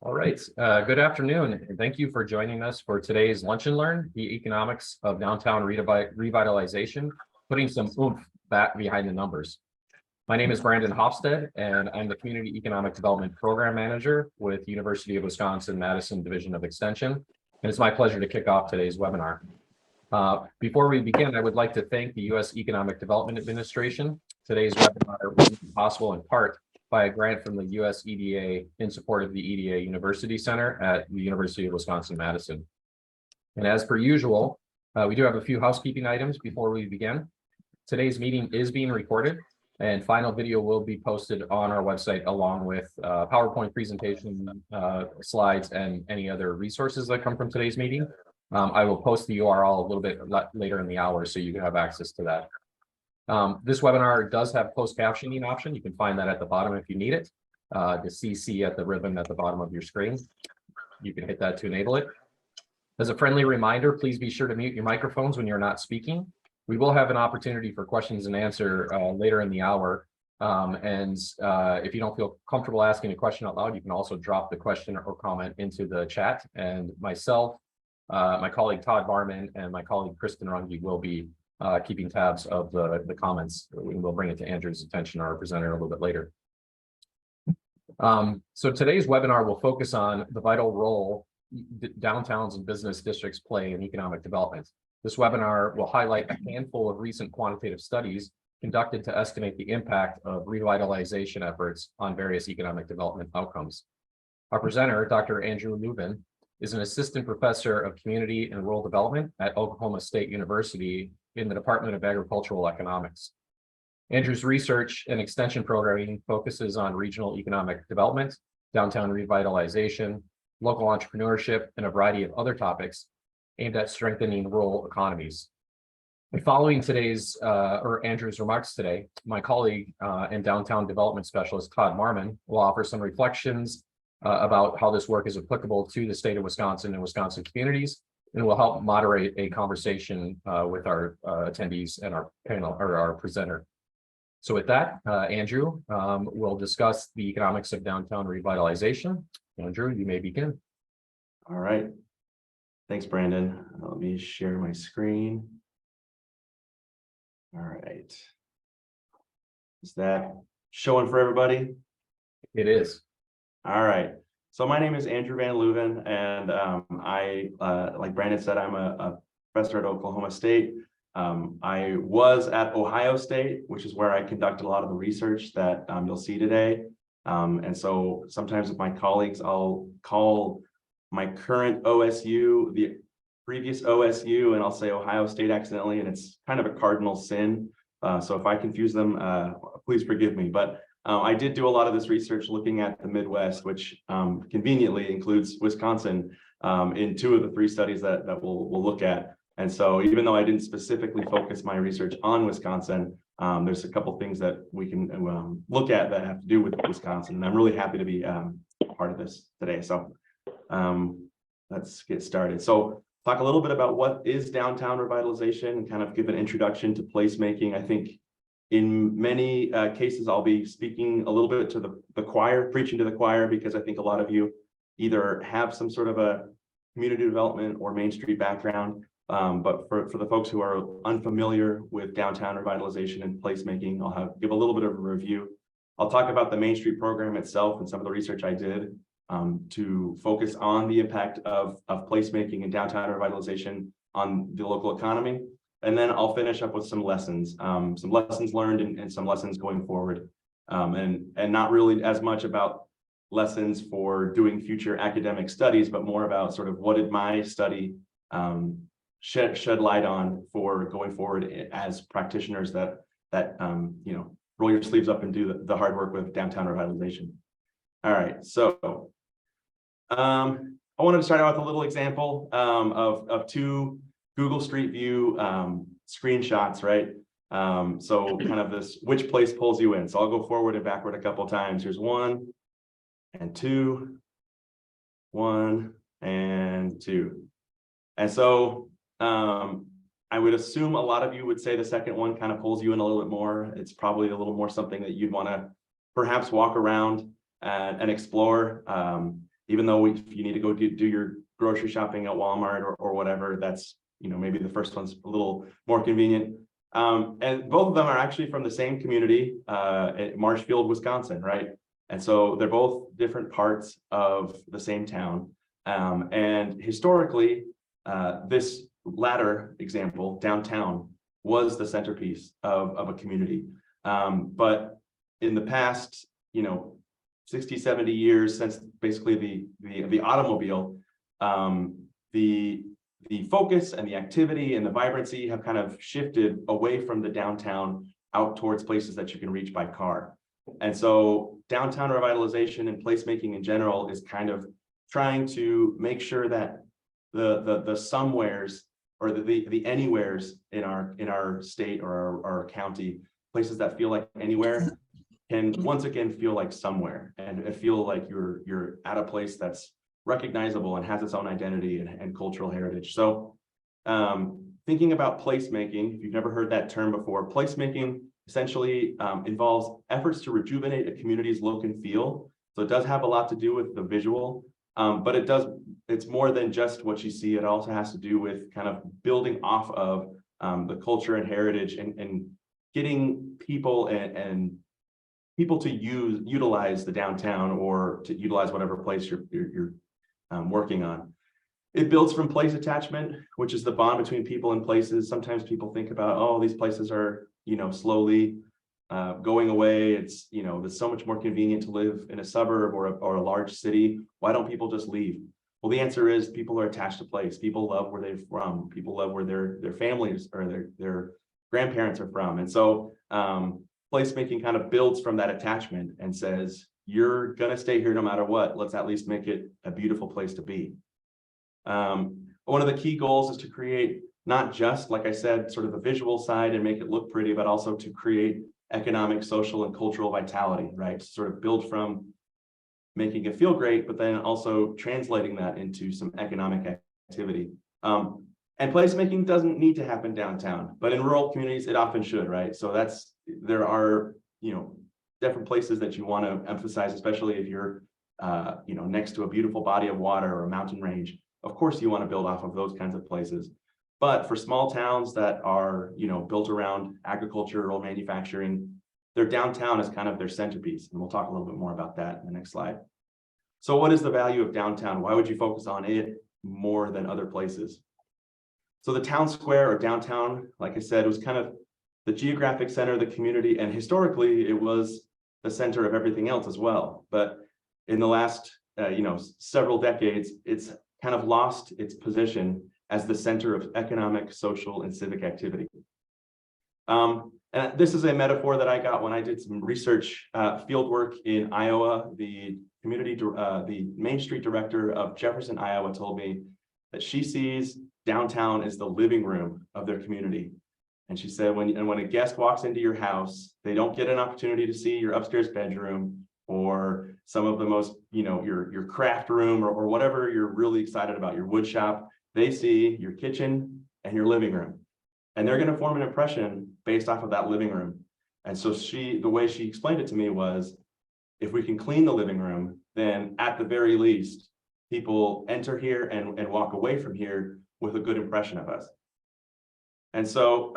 All right. Good afternoon, and thank you for joining us for today's Lunch and Learn, the economics of downtown revitalization, putting some oomph back behind the numbers. My name is Brandon Hofstad, and I'm the Community Economic Development Program Manager with University of Wisconsin-Madison Division of Extension, and it's my pleasure to kick off today's webinar. Before we begin, I would like to thank the U.S. Economic Development Administration. Today's webinar was possible in part by a grant from the U.S. EDA in support of the EDA University Center at the University of Wisconsin-Madison. And as per usual, we do have a few housekeeping items before we begin. Today's meeting is being recorded, and final video will be posted on our website along with PowerPoint presentation slides and any other resources that come from today's meeting. I will post the URL a little bit later in the hour so you can have access to that. This webinar does have closed captioning option. You can find that at the bottom if you need it. The CC at the ribbon at the bottom of your screen. You can hit that to enable it. As a friendly reminder, please be sure to mute your microphones when you're not speaking. We will have an opportunity for questions and answer later in the hour. If you don't feel comfortable asking a question out loud, you can also drop the question or comment into the chat. And myself, my colleague Todd Barman, and my colleague Kristen Runge will be keeping tabs of the comments. We'll bring it to Andrew's attention, our presenter, a little bit later. So today's webinar will focus on the vital role downtowns and business districts play in economic development. This webinar will highlight a handful of recent quantitative studies conducted to estimate the impact of revitalization efforts on various economic development outcomes. Our presenter, Dr. Andrew Lubin, is an assistant professor of community and rural development at Oklahoma State University in the Department of Agricultural Economics. Andrew's research and extension programming focuses on regional economic development, downtown revitalization, local entrepreneurship, and a variety of other topics aimed at strengthening rural economies. And following Andrew's remarks today, my colleague and downtown development specialist, Todd Marman, will offer some reflections about how this work is applicable to the state of Wisconsin and Wisconsin communities, and will help moderate a conversation with our attendees and our panel or our presenter. So with that, Andrew will discuss the economics of downtown revitalization. Andrew, you may begin. All right. Thanks, Brandon. Let me share my screen. All right. Is that showing for everybody? It is. All right. So my name is Andrew Van Leuven, and like Brandon said, I'm a professor at Oklahoma State. I was at Ohio State, which is where I conducted a lot of the research that you'll see today. And so sometimes with my colleagues, I'll call my current OSU the previous OSU, and I'll say Ohio State accidentally, and it's kind of a cardinal sin. So if I confuse them, please forgive me. But I did do a lot of this research looking at the Midwest, which conveniently includes Wisconsin in two of the three studies that we'll look at. And so even though I didn't specifically focus my research on Wisconsin, there's a couple things that we can look at that have to do with Wisconsin. And I'm really happy to be part of this today. So let's get started. So talk a little bit about what is downtown revitalization and kind of give an introduction to placemaking. I think in many cases, I'll be speaking a little bit to the choir, preaching to the choir, because I think a lot of you either have some sort of a community development or Main Street background. But for the folks who are unfamiliar with downtown revitalization and placemaking, I'll give a little bit of a review. I'll talk about the Main Street program itself and some of the research I did to focus on the impact of placemaking and downtown revitalization on the local economy. And then I'll finish up with some lessons learned and some lessons going forward. And not really as much about lessons for doing future academic studies, but more about sort of what did my study shed light on for going forward as practitioners that roll your sleeves up and do the hard work with downtown revitalization. All right, so I wanted to start out with a little example of two Google Street View screenshots, right? So kind of this, which place pulls you in. So I'll go forward and backward a couple of times. Here's 1 and 2, 1 and 2. And so I would assume a lot of you would say the second one kind of pulls you in a little bit more. It's probably a little more something that you'd want to perhaps walk around and explore. even though if you need to go do your grocery shopping at Walmart or whatever, that's, maybe the first one's a little more convenient. And both of them are actually from the same community, at Marshfield, Wisconsin, right? And so they're both different parts of the same town. And historically, this latter example, downtown, was the centerpiece of a community. But in the past, 60, 70 years since basically the automobile, the focus and the activity and the vibrancy have kind of shifted away from the downtown out towards places that you can reach by car. And so downtown revitalization and placemaking in general is kind of trying to make sure that the somewheres or the anywheres in our state or our county, places that feel like anywhere, can once again feel like somewhere and feel like you're at a place that's recognizable and has its own identity and cultural heritage. So thinking about placemaking, if you've never heard that term before, placemaking essentially involves efforts to rejuvenate a community's look and feel. So it does have a lot to do with the visual, but it's more than just what you see. It also has to do with kind of building off of the culture and heritage and getting people and people to utilize the downtown or to utilize whatever place you're working on. It builds from place attachment, which is the bond between people and places. Sometimes people think about, oh, these places are, slowly going away. It's, it's so much more convenient to live in a suburb or a large city. Why don't people just leave? Well, the answer is people are attached to place. People love where they're from. People love where their families or their grandparents are from. And so placemaking kind of builds from that attachment and says, you're going to stay here no matter what. Let's at least make it a beautiful place to be. One of the key goals is to create not just, like I said, sort of the visual side and make it look pretty, but also to create economic, social, and cultural vitality, right? To sort of build from making it feel great, but then also translating that into some economic activity. And placemaking doesn't need to happen downtown, but in rural communities, it often should, right? So there are, different places that you want to emphasize, especially if you're, next to a beautiful body of water or a mountain range. Of course, you want to build off of those kinds of places. But for small towns that are, built around agricultural manufacturing, their downtown is kind of their centerpiece. And we'll talk a little bit more about that in the next slide. So what is the value of downtown? Why would you focus on it more than other places? So the town square or downtown, like I said, was kind of the geographic center of the community. And historically, it was the center of everything else as well. But in the last, several decades, it's kind of lost its position as the center of economic, social, and civic activity. And this is a metaphor that I got when I did some research field work in Iowa. The Main Street director of Jefferson, Iowa, told me that she sees downtown as the living room of their community. And she said, when a guest walks into your house, they don't get an opportunity to see your upstairs bedroom or some of the most, your craft room or whatever you're really excited about, your wood shop. They see your kitchen and your living room, and they're going to form an impression based off of that living room. And so the way she explained it to me was, if we can clean the living room, then at the very least, people enter here and walk away from here with a good impression of us. And so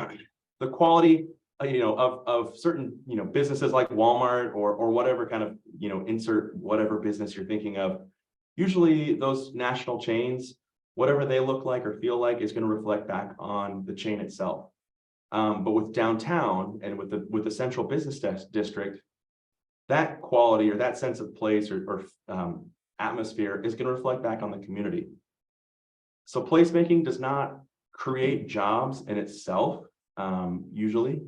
the quality, of certain, businesses like Walmart or whatever kind of, insert whatever business you're thinking of, usually those national chains, whatever they look like or feel like is going to reflect back on the chain itself. But with downtown and with the central business district, that quality or that sense of place or atmosphere is going to reflect back on the community. So placemaking does not create jobs in itself, usually,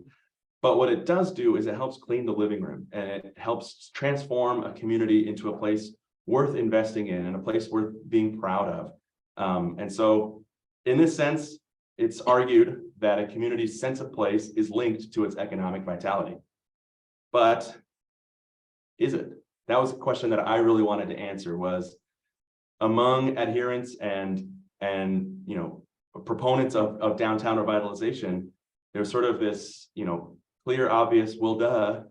but what it does do is it helps clean the living room and it helps transform a community into a place worth investing in and a place worth being proud of. And so in this sense, it's argued that a community's sense of place is linked to its economic vitality. But is it? That was a question that I really wanted to answer, was among adherents and proponents of downtown revitalization, there's sort of this, clear, obvious, well, duh,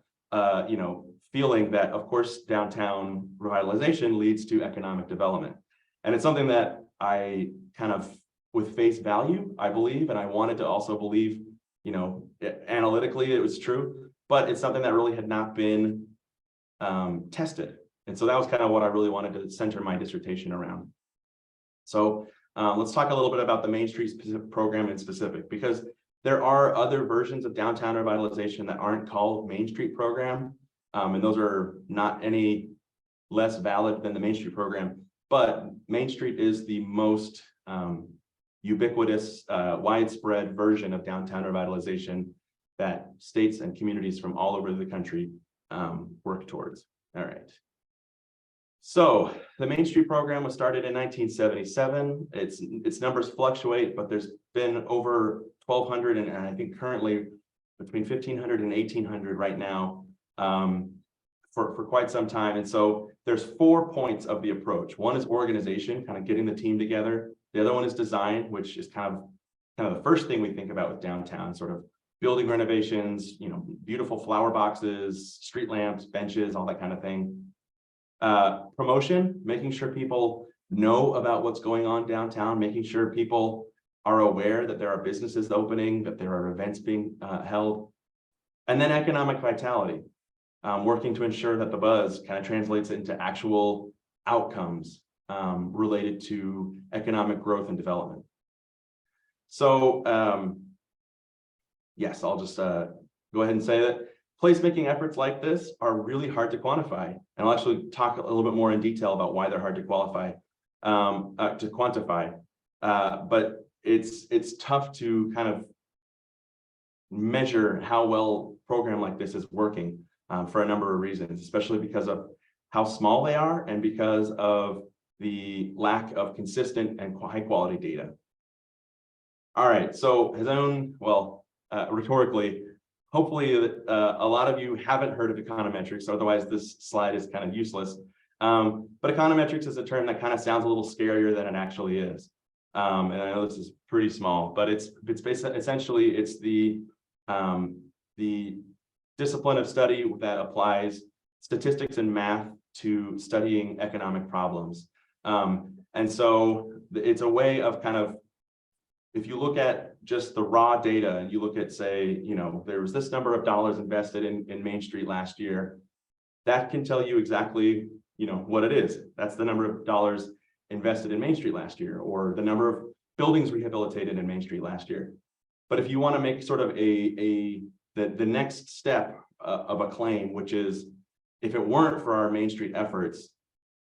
feeling that, of course, downtown revitalization leads to economic development. And it's something that I kind of, with face value, I believe, and I wanted to also believe, analytically it was true, but it's something that really had not been tested. And so that was kind of what I really wanted to center my dissertation around. So let's talk a little bit about the Main Street program in specific, because there are other versions of downtown revitalization that aren't called Main Street program. And those are not any less valid than the Main Street program, but Main Street is the most ubiquitous, widespread version of downtown revitalization that states and communities from all over the country work towards. All right. So the Main Street program was started in 1977. Its numbers fluctuate, but there's been over 1,200 and I think currently between 1,500 and 1,800 right now for quite some time. And so there's 4 points of the approach. One is organization, kind of getting the team together. The other one is design, which is kind of the first thing we think about with downtown, sort of building renovations, beautiful flower boxes, street lamps, benches, all that kind of thing. Promotion, making sure people know about what's going on downtown, making sure people are aware that there are businesses opening, that there are events being held. And then economic vitality, working to ensure that the buzz kind of translates into actual outcomes related to economic growth and development. So yes, I'll just go ahead and say that placemaking efforts like this are really hard to quantify. And I'll actually talk a little bit more in detail about why they're hard to quantify. But it's tough to kind of measure how well a program like this is working for a number of reasons, especially because of how small they are and because of the lack of consistent and high quality data. All right, so rhetorically, hopefully a lot of you haven't heard of econometrics, otherwise this slide is kind of useless. But econometrics is a term that kind of sounds a little scarier than it actually is. And I know this is pretty small, but it's essentially the discipline of study that applies statistics and math to studying economic problems. And so it's a way of kind of, if you look at just the raw data and you look at, say, there was this number of dollars invested in Main Street last year, that can tell you exactly, what it is. That's the number of dollars invested in Main Street last year, or the number of buildings rehabilitated in Main Street last year. But if you want to make sort of the next step of a claim, which is, if it weren't for our Main Street efforts,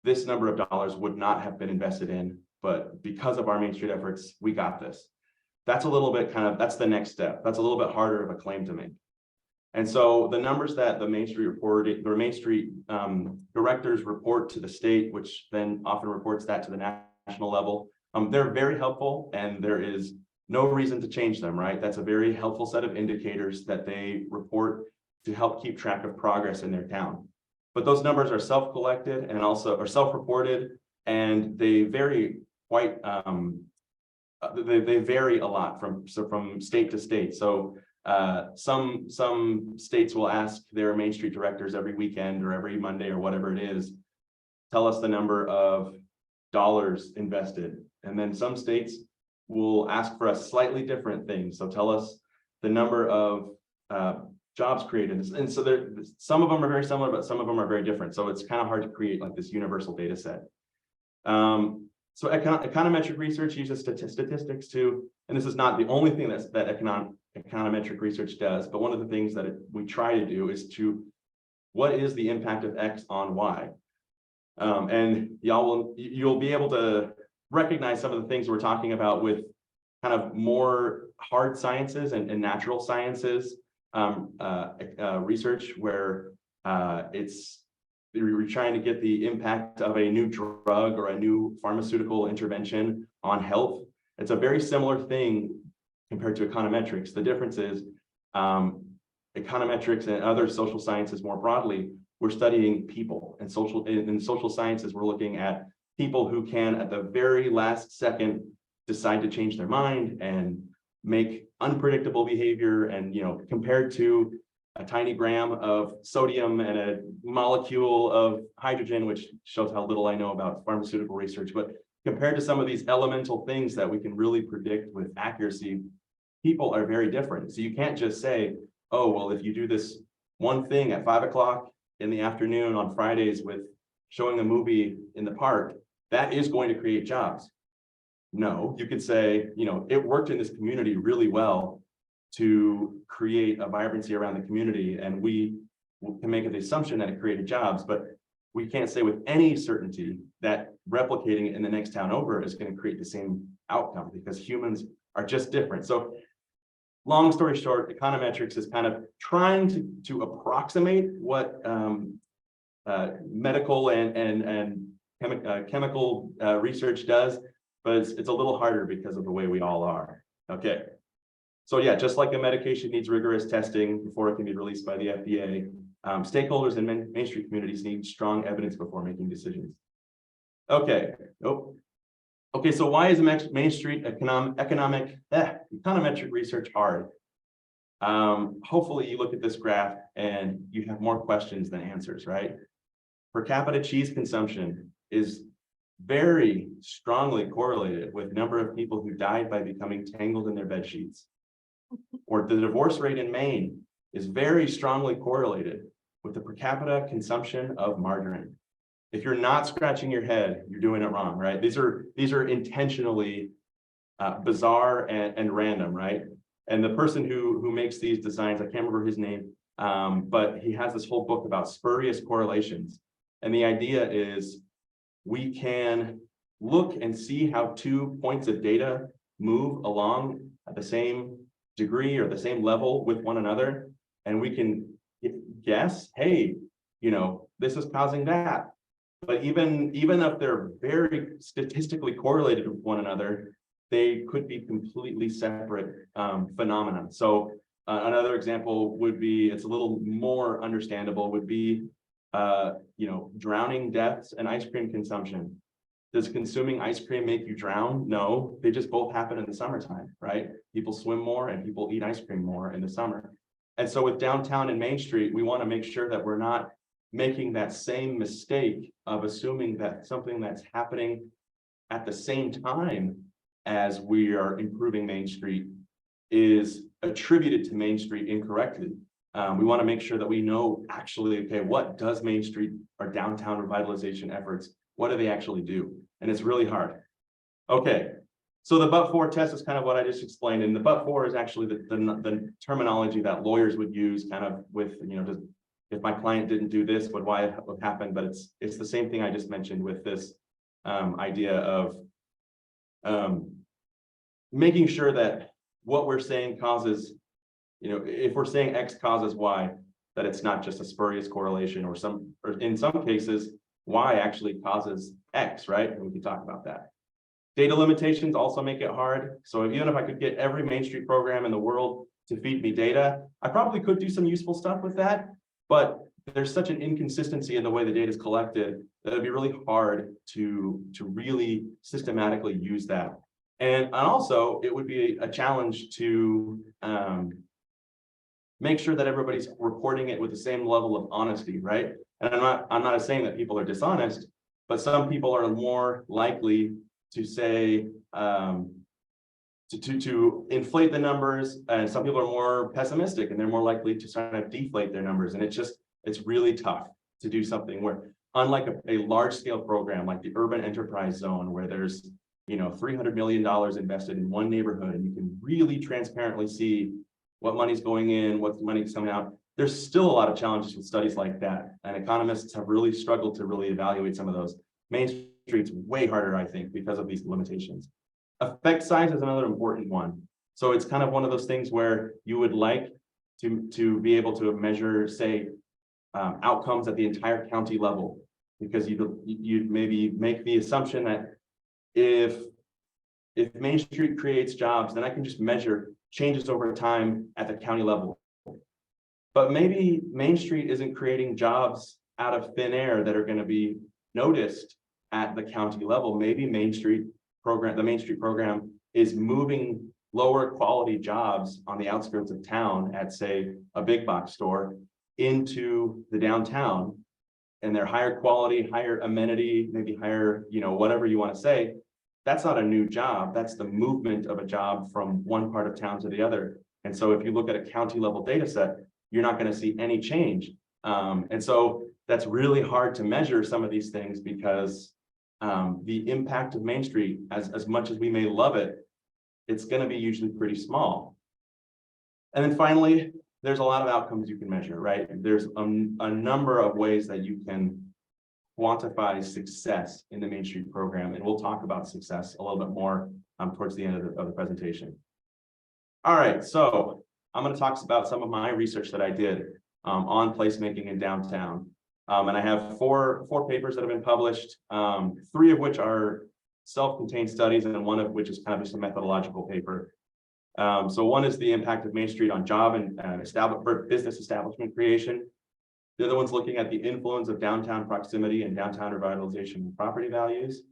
this number of dollars would not have been invested in, but because of our Main Street efforts, we got this. That's a little bit that's the next step. That's a little bit harder of a claim to make. And so the numbers that the Main Street directors report to the state, which then often reports that to the national level, they're very helpful, and there is no reason to change them, right? That's a very helpful set of indicators that they report to help keep track of progress in their town. But those numbers are self-collected and also are self-reported, and they vary quite, they vary a lot from state to state. So some states will ask their Main Street directors every weekend or every Monday or whatever it is, tell us the number of dollars invested. And then some states will ask for a slightly different thing. So tell us the number of jobs created. And so some of them are very similar, but some of them are very different. So it's kind of hard to create like this universal data set. So econometric research uses statistics too, and this is not the only thing that econometric research does, but one of the things that we try to do is what is the impact of X on Y? And you'll be able to recognize some of the things we're talking about with kind of more hard sciences and natural sciences research, where we're trying to get the impact of a new drug or a new pharmaceutical intervention on health. It's a very similar thing compared to econometrics. The difference is econometrics and other social sciences more broadly, we're studying people, and in social sciences, we're looking at people who can, at the very last second, decide to change their mind and make unpredictable behavior. And compared to a tiny gram of sodium and a molecule of hydrogen, which shows how little I know about pharmaceutical research. But compared to some of these elemental things that we can really predict with accuracy, people are very different. So you can't just say, oh, well, if you do this one thing at 5 o'clock in the afternoon on Fridays with showing a movie in the park, that is going to create jobs. No, you could say, it worked in this community really well to create a vibrancy around the community, and we can make the assumption that it created jobs, but we can't say with any certainty that replicating it in the next town over is going to create the same outcome, because humans are just different. So long story short, econometrics is kind of trying to approximate what medical and chemical research does, but it's a little harder because of the way we all are. Okay. So yeah, just like a medication needs rigorous testing before it can be released by the FDA, stakeholders in Main Street communities need strong evidence before making decisions. Okay. Okay, so why is Main Street econometric research hard? Hopefully you look at this graph and you have more questions than answers, right? Per capita cheese consumption is very strongly correlated with number of people who died by becoming tangled in their bed sheets. Or the divorce rate in Maine is very strongly correlated with the per capita consumption of margarine. If you're not scratching your head, you're doing it wrong, right? These are intentionally bizarre and random, right? And the person who makes these designs, I can't remember his name, but he has this whole book about spurious correlations. And the idea is we can look and see how 2 points of data move along at the same degree or the same level with one another, and we can guess, hey, this is causing that. But even if they're very statistically correlated with one another, they could be completely separate phenomena. So another example would be, it's a little more understandable, would be drowning deaths and ice cream consumption. Does consuming ice cream make you drown? No, they just both happen in the summertime, right? People swim more and people eat ice cream more in the summer. And so with downtown and Main Street, we want to make sure that we're not making that same mistake of assuming that something that's happening at the same time as we are improving Main Street is attributed to Main Street incorrectly. We want to make sure that we know actually, okay, what does Main Street or downtown revitalization efforts, what do they actually do? And it's really hard. Okay, so the but-for test is kind of what I just explained, and the but-for is actually the terminology that lawyers would use, kind of with, just if my client didn't do this, why it would happen, but it's the same thing I just mentioned with this idea of making sure that what we're saying causes, if we're saying X causes Y, that it's not just a spurious correlation, or in some cases, Y actually causes X, right? And we can talk about that. Data limitations also make it hard. So even if I could get every Main Street program in the world to feed me data, I probably could do some useful stuff with that, but there's such an inconsistency in the way the data is collected that it'd be really hard to really systematically use that. And also, it would be a challenge to make sure that everybody's reporting it with the same level of honesty, right? And I'm not saying that people are dishonest, but some people are more likely to say to inflate the numbers, and some people are more pessimistic and they're more likely to sort of deflate their numbers. And it's really tough to do something where, unlike a large scale program like the urban enterprise zone, where there's $300 million invested in one neighborhood, and you can really transparently see what money's going in, what money's coming out. There's still a lot of challenges with studies like that, and economists have really struggled to really evaluate some of those. Main Street's way harder, I think, because of these limitations. Effect size is another important one. So it's kind of one of those things where you would like to be able to measure, say, outcomes at the entire county level, because you'd maybe make the assumption that if Main Street creates jobs, then I can just measure changes over time at the county level. But maybe Main Street isn't creating jobs out of thin air that are going to be noticed at the county level. Maybe the Main Street program is moving lower quality jobs on the outskirts of town at, say, a big box store into the downtown, and they're higher quality, higher amenity, maybe higher, whatever you want to say, that's not a new job. That's the movement of a job from one part of town to the other. And so if you look at a county level data set, you're not going to see any change. And so that's really hard to measure some of these things because the impact of Main Street, as much as we may love it, it's going to be usually pretty small. And then finally, there's a lot of outcomes you can measure, right? There's a number of ways that you can quantify success in the Main Street program. And we'll talk about success a little bit more towards the end of the presentation. All right, so I'm going to talk about some of my research that I did on placemaking in downtown. And I have four papers that have been published, 3 of which are self-contained studies, and 1 of which is kind of just a methodological paper. So one is the impact of Main Street on job and business establishment creation. The other one's looking at the influence of downtown proximity and downtown revitalization and property values.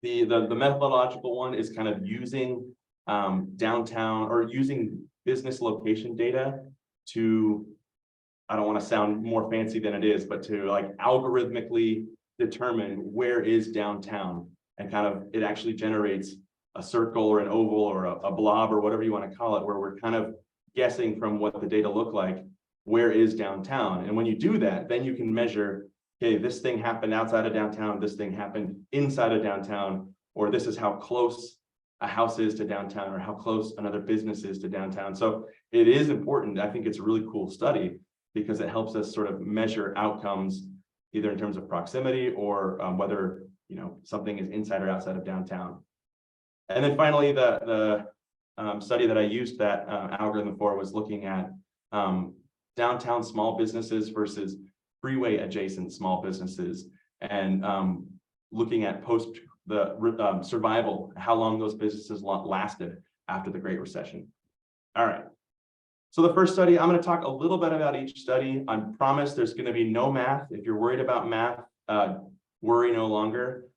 The methodological one is kind of using downtown or using business location data to, I don't want to sound more fancy than it is, but to like algorithmically determine where is downtown, and kind of it actually generates a circle or an oval or a blob or whatever you want to call it, where we're kind of guessing from what the data look like, where is downtown. And when you do that, then you can measure, okay, this thing happened outside of downtown, this thing happened inside of downtown, or this is how close a house is to downtown, or how close another business is to downtown. So it is important. I think it's a really cool study because it helps us sort of measure outcomes, either in terms of proximity or whether something is inside or outside of downtown. And then finally, the study that I used that algorithm for was looking at downtown small businesses versus freeway adjacent small businesses, and looking at survival, how long those businesses lasted after the Great Recession. All right. So the first study, I'm going to talk a little bit about each study. I promise there's going to be no math. If you're worried about math, worry no longer.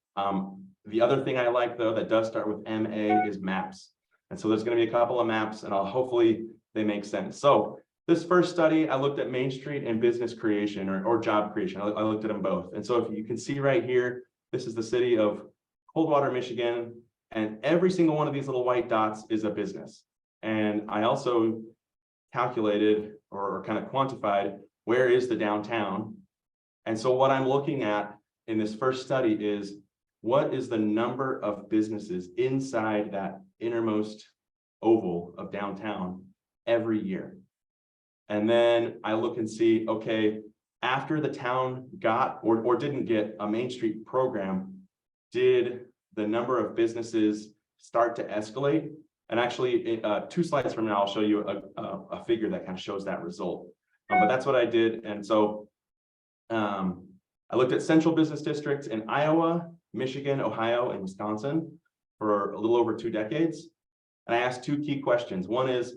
The other thing I like, though, that does start with MA is maps. And so there's going to be a couple of maps, and hopefully they make sense. So this first study, I looked at Main Street and business creation or job creation. I looked at them both. And so if you can see right here, this is the city of Coldwater, Michigan, and every single one of these little white dots is a business. And I also calculated or kind of quantified where is the downtown. And so what I'm looking at in this first study is what is the number of businesses inside that innermost oval of downtown every year. And then I look and see, okay, after the town got or didn't get a Main Street program, did the number of businesses start to escalate? And actually, 2 slides from now, I'll show you a figure that kind of shows that result. But that's what I did. And so I looked at central business districts in Iowa, Michigan, Ohio, and Wisconsin for a little over 2 decades. And I asked 2 key questions. One is,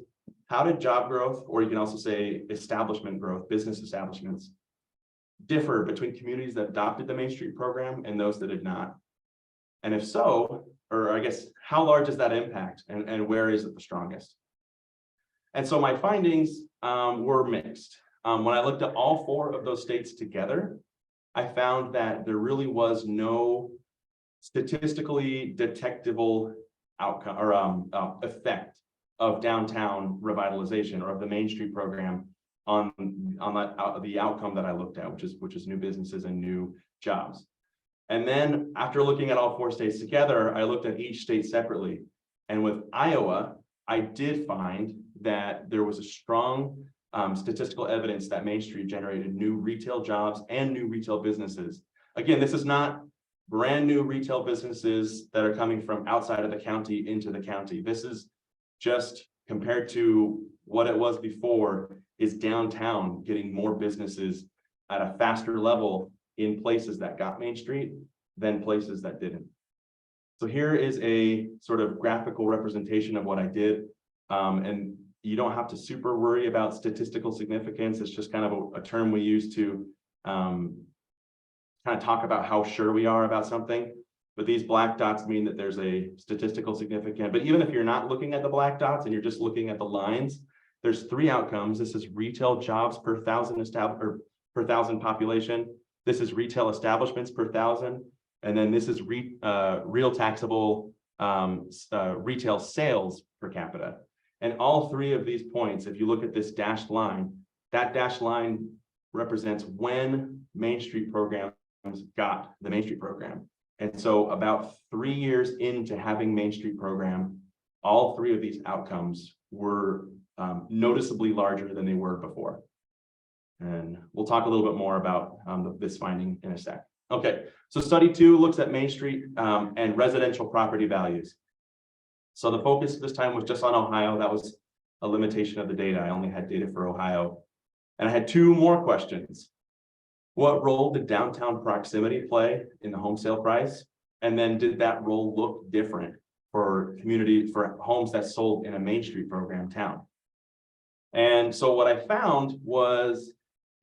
how did job growth, or you can also say establishment growth, business establishments, differ between communities that adopted the Main Street program and those that did not? And if so, or I guess, how large is that impact, and where is it the strongest? And so my findings were mixed. When I looked at all 4 of those states together, I found that there really was no statistically detectable outcome or effect of downtown revitalization or of the Main Street program on the outcome that I looked at, which is new businesses and new jobs. And then after looking at all 4 states together, I looked at each state separately. And with Iowa, I did find that there was a strong statistical evidence that Main Street generated new retail jobs and new retail businesses. Again, this is not brand new retail businesses that are coming from outside of the county into the county. This is just compared to what it was before, is downtown getting more businesses at a faster level in places that got Main Street than places that didn't. So here is a sort of graphical representation of what I did. And you don't have to super worry about statistical significance. It's just kind of a term we use to kind of talk about how sure we are about something. but these black dots mean that there's a statistical significant, but even if you're not looking at the black dots and you're just looking at the lines, there's three outcomes. This is retail jobs per thousand or per thousand population. This is retail establishments per thousand. And then this is real taxable retail sales per capita. And all three of these points, if you look at this dashed line, that dashed line represents when Main Street programs got the Main Street program. And so about 3 years into having Main Street program, all three of these outcomes were noticeably larger than they were before. And we'll talk a little bit more about this finding in a sec. Okay, so study 2 looks at Main Street and residential property values. So the focus this time was just on Ohio. That was a limitation of the data. I only had data for Ohio. And I had 2 more questions. What role did downtown proximity play in the home sale price? And then did that role look different for homes that sold in a Main Street program town? And so what I found was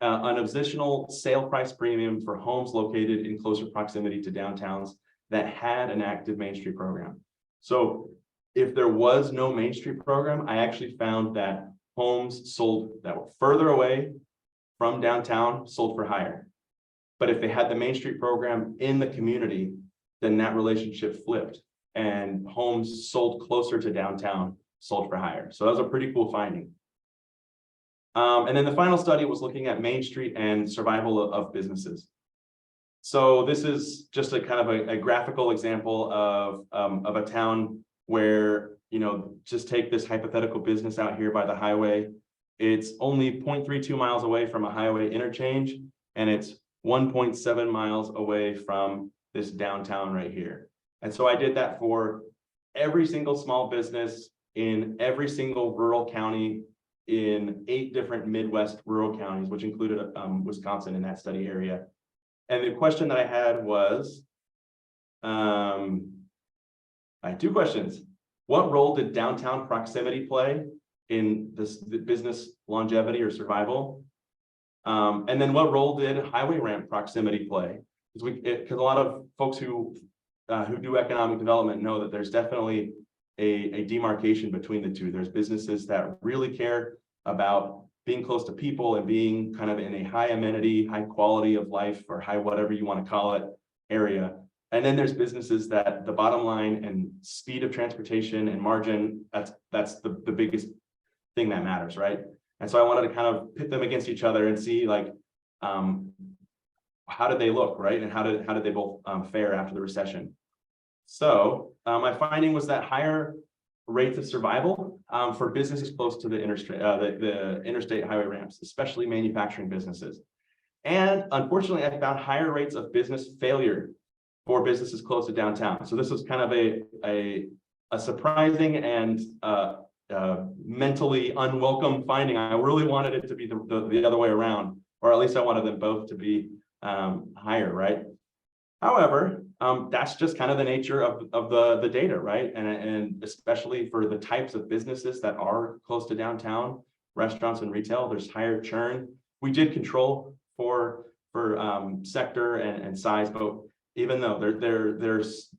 an additional sale price premium for homes located in closer proximity to downtowns that had an active Main Street program. So if there was no Main Street program, I actually found that homes sold that were further away from downtown sold for higher. But if they had the Main Street program in the community, then that relationship flipped and homes sold closer to downtown sold for higher. So that was a pretty cool finding. And then the final study was looking at Main Street and survival of businesses. So this is just a kind of a graphical example of a town where, you know, just take this hypothetical business out here by the highway. It's only 0.32 miles away from a highway interchange, and it's 1.7 miles away from this downtown right here. And so I did that for every single small business in every single rural county in 8 different Midwest rural counties, which included Wisconsin in that study area. And the question that I had was, I had 2 questions. What role did downtown proximity play in the business longevity or survival? And then what role did highway ramp proximity play? Because a lot of folks who do economic development know that there's definitely a demarcation between the two. There's businesses that really care about being close to people and being kind of in a high amenity, high quality of life, or high whatever you want to call it area. And then there's businesses that the bottom line and speed of transportation and margin, that's the biggest thing that matters, right? And so I wanted to kind of pit them against each other and see, like, how did they look, right? And how did they both fare after the recession? So my finding was that higher rates of survival for businesses close to the interstate highway ramps, especially manufacturing businesses. And unfortunately, I found higher rates of business failure for businesses close to downtown. So this was kind of a surprising and mentally unwelcome finding. I really wanted it to be the other way around, or at least I wanted them both to be higher, right? However, that's just kind of the nature of the data, right? And especially for the types of businesses that are close to downtown, restaurants and retail, there's higher churn. We did control for sector and size, but even though there's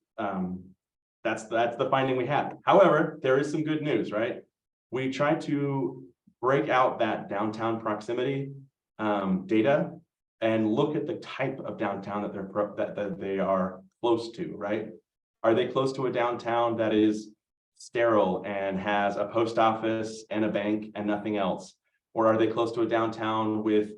that's the finding we had. However, there is some good news, right? We tried to break out that downtown proximity data and look at the type of downtown that they are close to, right? Are they close to a downtown that is sterile and has a post office and a bank and nothing else? Or are they close to a downtown with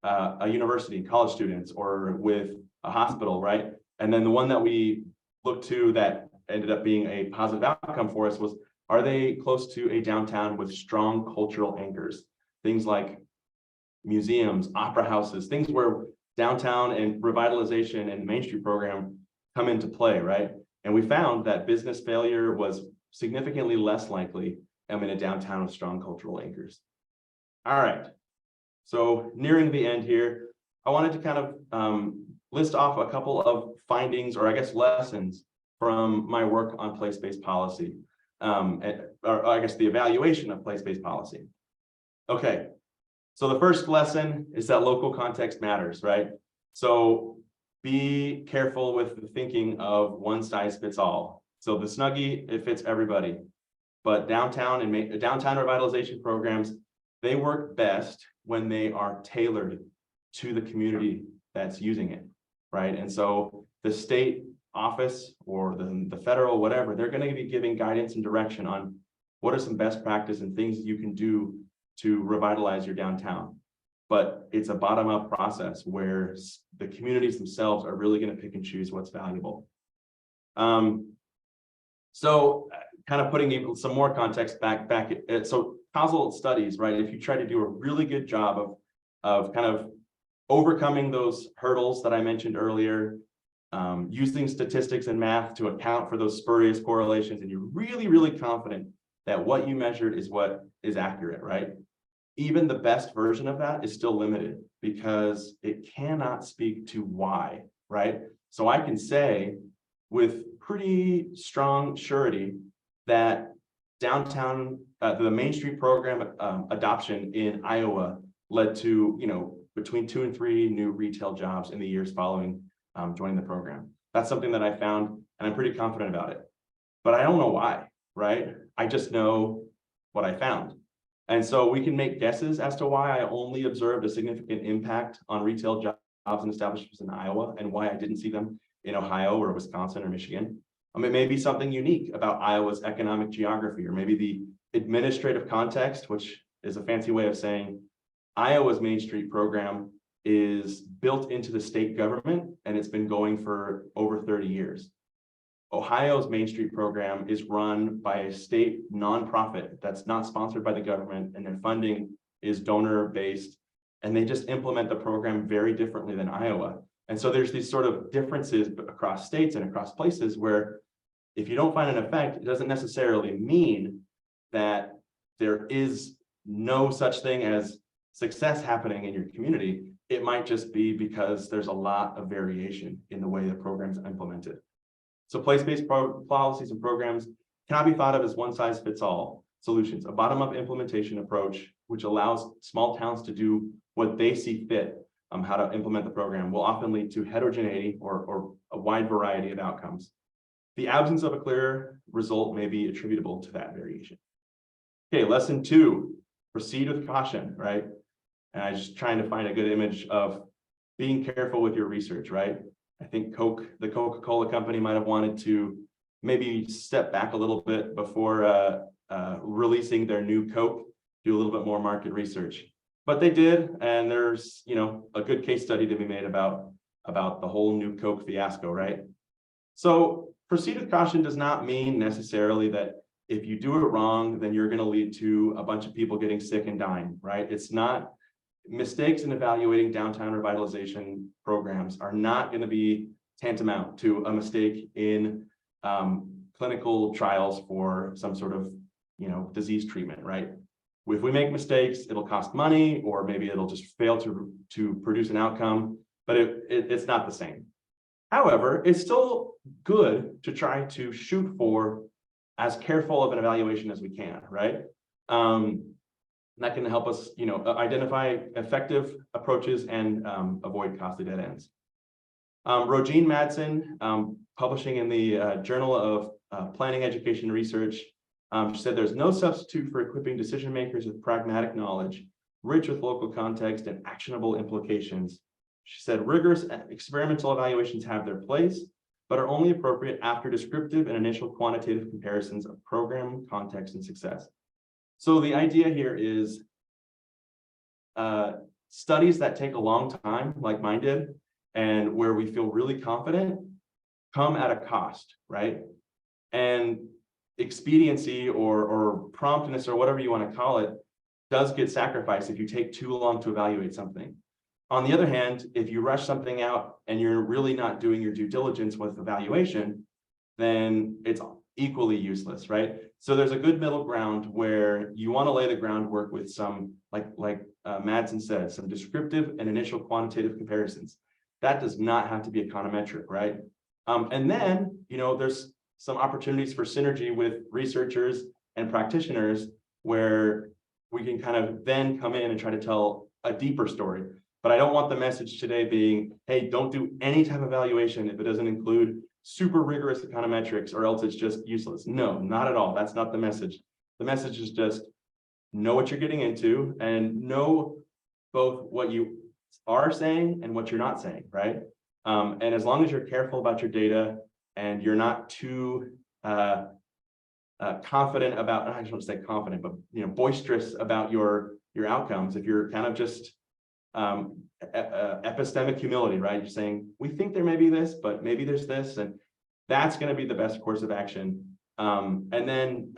a university, college students, or with a hospital, right? And then the one that we looked to that ended up being a positive outcome for us was, are they close to a downtown with strong cultural anchors? Things like museums, opera houses, things where downtown and revitalization and Main Street program come into play, right? And we found that business failure was significantly less likely in a downtown with strong cultural anchors. All right, so nearing the end here, I wanted to kind of list off a couple of findings, or I guess lessons, from my work on place-based policy, or I guess the evaluation of place-based policy. Okay, so the first lesson is that local context matters, right? So be careful with the thinking of one size fits all. So the Snuggie, it fits everybody. But downtown revitalization programs, they work best when they are tailored to the community that's using it, right? And so the state office or the federal, whatever, they're going to be giving guidance and direction on what are some best practice and things you can do to revitalize your downtown. But it's a bottom-up process where the communities themselves are really going to pick and choose what's valuable. So kind of putting some more context back so causal studies, right? If you try to do a really good job of kind of overcoming those hurdles that I mentioned earlier, using statistics and math to account for those spurious correlations, and you're really, really confident that what you measured is what is accurate, right? Even the best version of that is still limited because it cannot speak to why, right? So I can say with pretty strong surety that downtown, the Main Street program adoption in Iowa led to, between 2 and 3 new retail jobs in the years following joining the program. That's something that I found, and I'm pretty confident about it. But I don't know why, right? I just know what I found. And so we can make guesses as to why I only observed a significant impact on retail jobs and establishments in Iowa and why I didn't see them in Ohio or Wisconsin or Michigan. It may be something unique about Iowa's economic geography, or maybe the administrative context, which is a fancy way of saying Iowa's Main Street program is built into the state government and it's been going for over 30 years. Ohio's Main Street program is run by a state nonprofit that's not sponsored by the government, and their funding is donor-based, and they just implement the program very differently than Iowa. And so there's these sort of differences across states and across places where if you don't find an effect, it doesn't necessarily mean that there is no such thing as success happening in your community. It might just be because there's a lot of variation in the way the program's implemented. So place-based policies and programs cannot be thought of as one-size-fits-all solutions. A bottom-up implementation approach, which allows small towns to do what they see fit, how to implement the program, will often lead to heterogeneity or a wide variety of outcomes. The absence of a clear result may be attributable to that variation. Okay, lesson 2, proceed with caution, right? And I'm just trying to find a good image of being careful with your research, right? I think the Coca-Cola company might have wanted to maybe step back a little bit before releasing their new Coke, do a little bit more market research. But they did, and there's a good case study to be made about the whole new Coke fiasco, right? So proceed with caution does not mean necessarily that if you do it wrong, then you're going to lead to a bunch of people getting sick and dying, right? It's not. Mistakes in evaluating downtown revitalization programs are not going to be tantamount to a mistake in clinical trials for some sort of disease treatment, right? If we make mistakes, it'll cost money, or maybe it'll just fail to produce an outcome, but it's not the same. However, it's still good to try to shoot for as careful of an evaluation as we can, right? That can help us, identify effective approaches and avoid costly dead ends. Rogine Madsen, publishing in the Journal of Planning, Education, and Research, she said there's no substitute for equipping decision makers with pragmatic knowledge, rich with local context and actionable implications. She said rigorous experimental evaluations have their place, but are only appropriate after descriptive and initial quantitative comparisons of program, context, and success. So the idea here is studies that take a long time, like mine did, and where we feel really confident, come at a cost, right? And expediency or promptness or whatever you want to call it does get sacrificed if you take too long to evaluate something. On the other hand, if you rush something out and you're really not doing your due diligence with evaluation, then it's equally useless, right? So there's a good middle ground where you want to lay the groundwork with some, like Madsen said, some descriptive and initial quantitative comparisons. That does not have to be econometric, right? And then, there's some opportunities for synergy with researchers and practitioners where we can kind of then come in and try to tell a deeper story. But I don't want the message today being, hey, don't do any type of evaluation if it doesn't include super rigorous econometrics, or else it's just useless. No, not at all. That's not the message. The message is just know what you're getting into and know both what you are saying and what you're not saying, right? And as long as you're careful about your data and you're not too confident about, I just want to say confident, but boisterous about your outcomes. If you're kind of just epistemic humility, right? You're saying, we think there may be this, but maybe there's this, and that's going to be the best course of action. And then,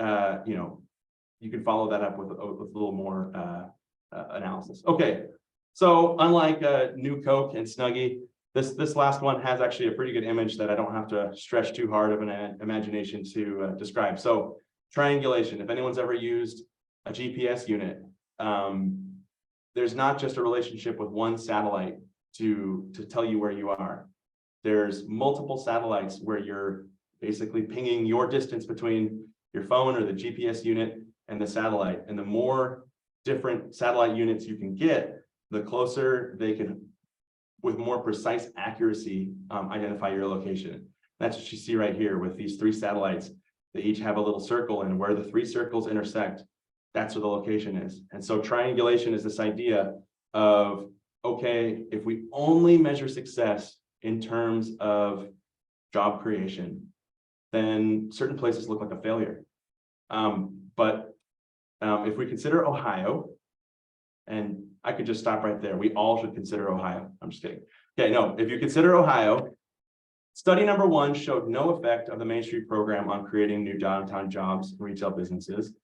you can follow that up with a little more analysis. Okay, so unlike New Coke and Snuggie, this last one has actually a pretty good image that I don't have to stretch too hard of an imagination to describe. So triangulation, if anyone's ever used a GPS unit, there's not just a relationship with one satellite to tell you where you are. There's multiple satellites where you're basically pinging your distance between your phone or the GPS unit and the satellite. And the more different satellite units you can get, the closer they can, with more precise accuracy, identify your location. That's what you see right here with these 3 satellites. They each have a little circle, and where the 3 circles intersect, that's where the location is. And so triangulation is this idea of, okay, if we only measure success in terms of job creation, then certain places look like a failure. But if we consider Ohio, and I could just stop right there. We all should consider Ohio. I'm just kidding. Okay, no, if you consider Ohio, study number 1 showed no effect of the Main Street program on creating new downtown jobs and retail businesses.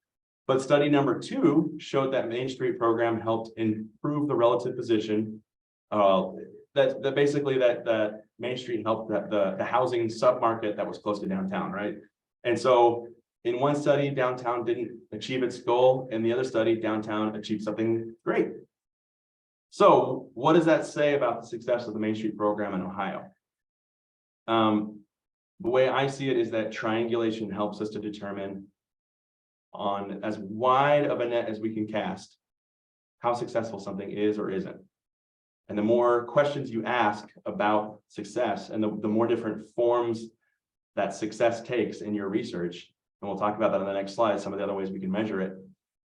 But study number 2 showed that Main Street program helped improve the relative position. That basically that Main Street helped the housing submarket that was close to downtown, right? And so in one study, downtown didn't achieve its goal. In the other study, downtown achieved something great. So what does that say about the success of the Main Street program in Ohio? The way I see it is that triangulation helps us to determine on as wide of a net as we can cast how successful something is or isn't. And the more questions you ask about success and the more different forms that success takes in your research, and we'll talk about that on the next slide, some of the other ways we can measure it,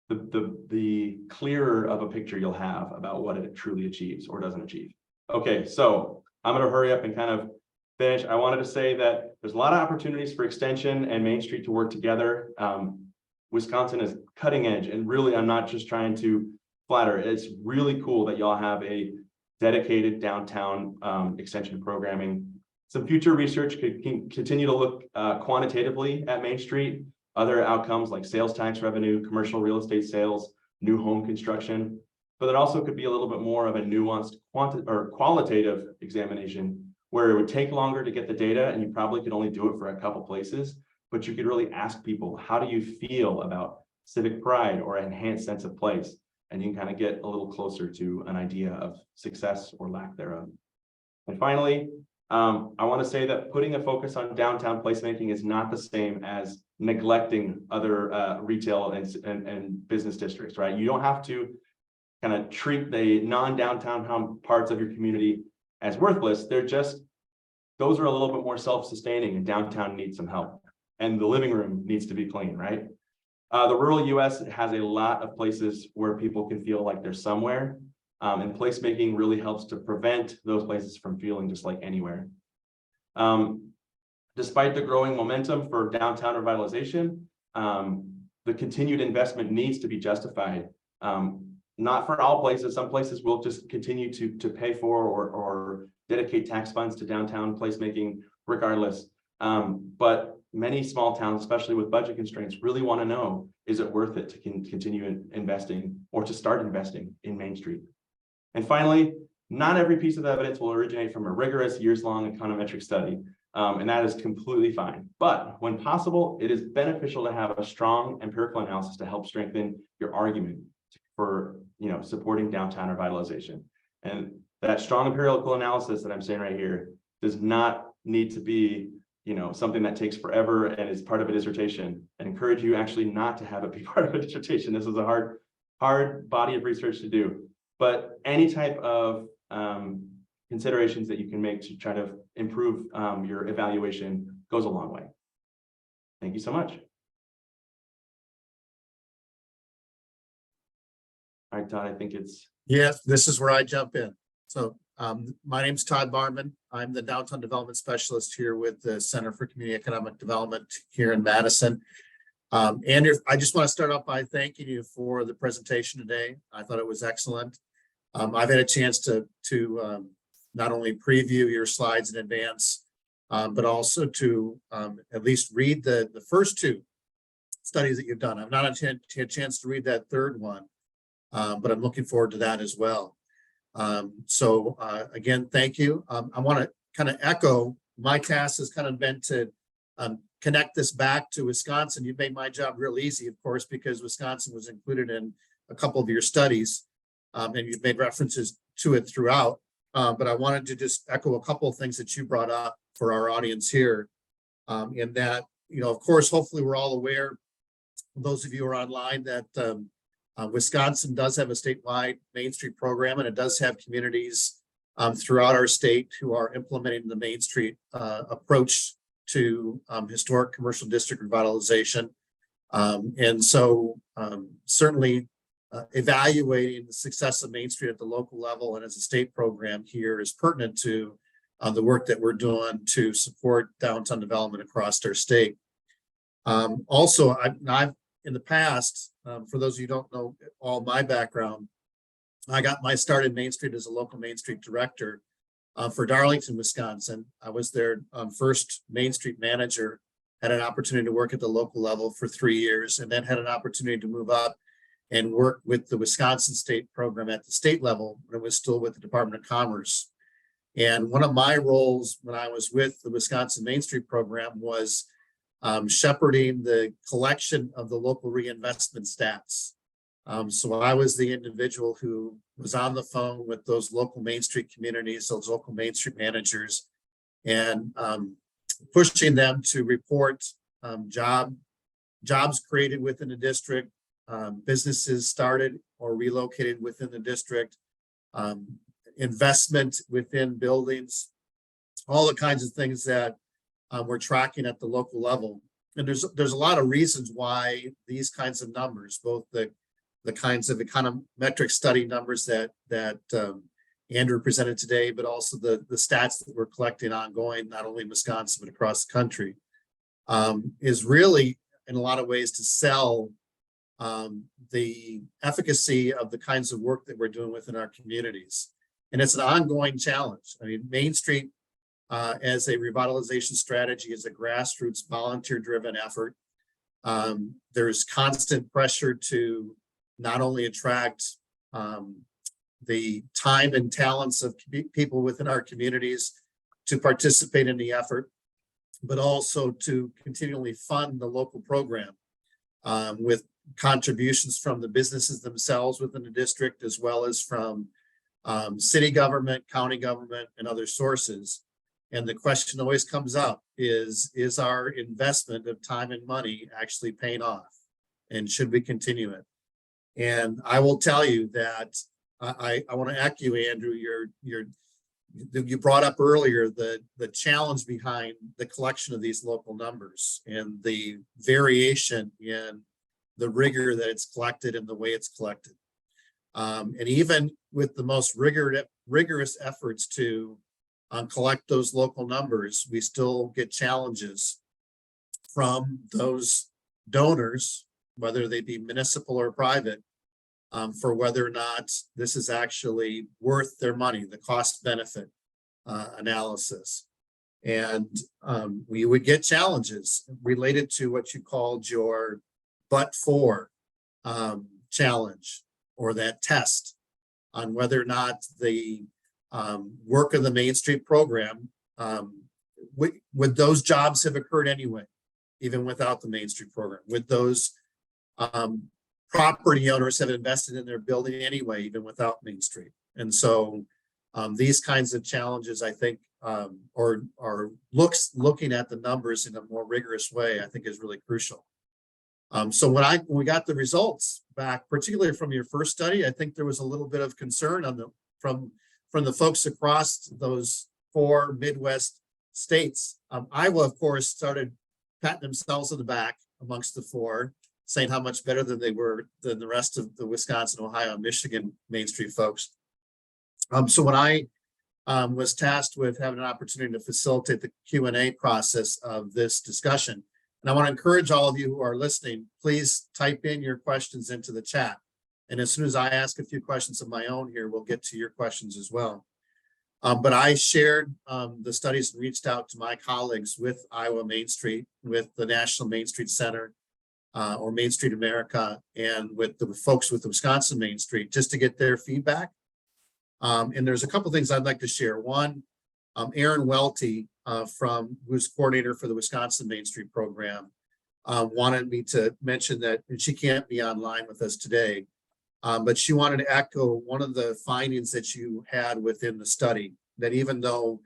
the clearer of a picture you'll have about what it truly achieves or doesn't achieve. Okay, so I'm going to hurry up and kind of finish. I wanted to say that there's a lot of opportunities for Extension and Main Street to work together. Wisconsin is cutting edge, and really, I'm not just trying to flatter. It's really cool that y'all have a dedicated downtown extension programming. Some future research could continue to look quantitatively at Main Street, other outcomes like sales tax revenue, commercial real estate sales, new home construction, but it also could be a little bit more of a nuanced qualitative examination where it would take longer to get the data, and you probably could only do it for a couple places, but you could really ask people, how do you feel about civic pride or enhanced sense of place? And you can kind of get a little closer to an idea of success or lack thereof. And finally, I want to say that putting a focus on downtown placemaking is not the same as neglecting other retail and business districts, right? You don't have to kind of treat the non-downtown parts of your community as worthless. They're just, those are a little bit more self-sustaining, and downtown needs some help. And the living room needs to be clean, right? The rural US has a lot of places where people can feel like they're somewhere. And placemaking really helps to prevent those places from feeling just like anywhere. Despite the growing momentum for downtown revitalization, the continued investment needs to be justified. Not for all places. Some places will just continue to pay for or dedicate tax funds to downtown placemaking regardless. But many small towns, especially with budget constraints, really want to know, is it worth it to continue investing or to start investing in Main Street? And finally, not every piece of evidence will originate from a rigorous years-long econometric study, and that is completely fine. But when possible, it is beneficial to have a strong empirical analysis to help strengthen your argument for supporting downtown revitalization. And that strong empirical analysis that I'm saying right here does not need to be something that takes forever and is part of a dissertation. I encourage you actually not to have it be part of a dissertation. This is a hard body of research to do. But any type of considerations that you can make to try to improve your evaluation goes a long way. Thank you so much. All right, Todd, I think it's. Yes, this is where I jump in. So my name's Todd Barman. I'm the Downtown Development Specialist here with the Center for Community Economic Development here in Madison. Andrew, I just want to start off by thanking you for the presentation today. I thought it was excellent. I've had a chance to not only preview your slides in advance, but also to at least read the first two studies that you've done. I've not had a chance to read that third one, but I'm looking forward to that as well. Again, thank you. I want to kind of echo, my task has kind of been to connect this back to Wisconsin. You've made my job real easy, of course, because Wisconsin was included in a couple of your studies, and you've made references to it throughout. But I wanted to just echo a couple of things that you brought up for our audience here, in that, of course, hopefully we're all aware, those of you who are online, that Wisconsin does have a statewide Main Street program, and it does have communities throughout our state who are implementing the Main Street approach to historic commercial district revitalization. Certainly evaluating the success of Main Street at the local level and as a state program here is pertinent to the work that we're doing to support downtown development across our state. Also, I've in the past, for those of you who don't know all my background, I got my start in Main Street as a local Main Street director for Darlington, Wisconsin. I was their first Main Street manager, had an opportunity to work at the local level for 3 years, and then had an opportunity to move up and work with the Wisconsin State program at the state level when it was still with the Department of Commerce. And one of my roles when I was with the Wisconsin Main Street program was shepherding the collection of the local reinvestment stats. So I was the individual who was on the phone with those local Main Street communities, those local Main Street managers, and pushing them to report jobs created within the district, businesses started or relocated within the district, investment within buildings, all the kinds of things that we're tracking at the local level. And there's a lot of reasons why these kinds of numbers, both the kinds of econometric study numbers that Andrew presented today, but also the stats that we're collecting ongoing, not only in Wisconsin, but across the country, is really in a lot of ways to sell the efficacy of the kinds of work that we're doing within our communities. And it's an ongoing challenge. I mean, Main Street as a revitalization strategy is a grassroots volunteer-driven effort. There's constant pressure to not only attract the time and talents of people within our communities to participate in the effort, but also to continually fund the local program with contributions from the businesses themselves within the district, as well as from city government, county government, and other sources. And the question always comes up is our investment of time and money actually paying off? And should we continue it? And I will tell you that I want to echo you, Andrew, you brought up earlier the challenge behind the collection of these local numbers and the variation in the rigor that it's collected and the way it's collected. And even with the most rigorous efforts to collect those local numbers, we still get challenges from those donors, whether they be municipal or private, for whether or not this is actually worth their money, the cost benefit analysis. And we would get challenges related to what you called your but-for challenge, or that test on whether or not the work of the Main Street program, would those jobs have occurred anyway, even without the Main Street program? Would those property owners have invested in their building anyway, even without Main Street? And so these kinds of challenges, I think, or looking at the numbers in a more rigorous way, I think is really crucial. So when we got the results back, particularly from your first study, I think there was a little bit of concern from from the folks across those 4 Midwest states. Iowa, of course, started patting themselves on the back amongst the 4, saying how much better than they were than the rest of the Wisconsin, Ohio, and Michigan Main Street folks. So when I was tasked with having an opportunity to facilitate the Q&A process of this discussion, and I want to encourage all of you who are listening, please type in your questions into the chat. And as soon as I ask a few questions of my own here, we'll get to your questions as well. But I shared the studies and reached out to my colleagues with Iowa Main Street, with the National Main Street Center, or Main Street America, and with the folks with the Wisconsin Main Street, just to get their feedback. And there's a couple things I'd like to share. One, Erin Welty, who's coordinator for the Wisconsin Main Street program, wanted me to mention that, and she can't be online with us today, but she wanted to echo one of the findings that you had within the study, that even though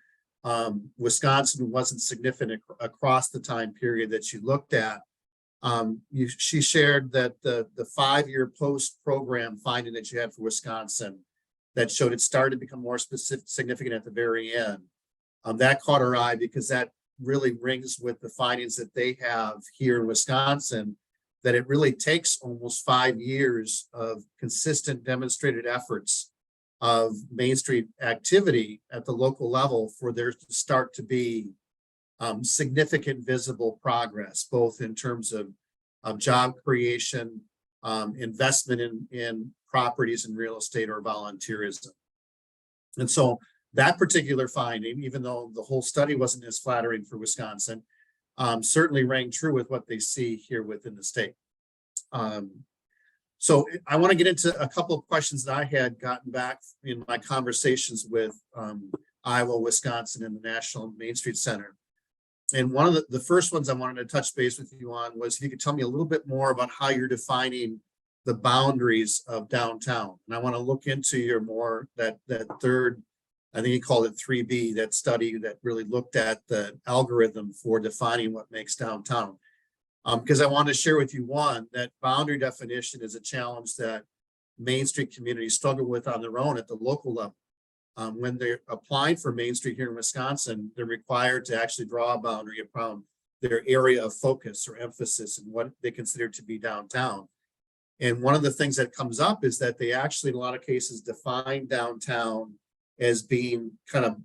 Wisconsin wasn't significant across the time period that you looked at, she shared that the 5-year post-program finding that you had for Wisconsin that showed it started to become more significant at the very end. That caught our eye because that really rings with the findings that they have here in Wisconsin, that it really takes almost 5 years of consistent demonstrated efforts of Main Street activity at the local level for there to start to be significant visible progress, both in terms of job creation, investment in properties and real estate, or volunteerism. And so that particular finding, even though the whole study wasn't as flattering for Wisconsin, certainly rang true with what they see here within the state. So I want to get into a couple of questions that I had gotten back in my conversations with Iowa, Wisconsin, and the National Main Street Center. And one of the first ones I wanted to touch base with you on was if you could tell me a little bit more about how you're defining the boundaries of downtown. And I want to look into that third, I think you called it 3B, that study that really looked at the algorithm for defining what makes downtown. Because I want to share with you, one, that boundary definition is a challenge that Main Street communities struggle with on their own at the local level. When they're applying for Main Street here in Wisconsin, they're required to actually draw a boundary around their area of focus or emphasis and what they consider to be downtown. And one of the things that comes up is that they actually, in a lot of cases, define downtown as being kind of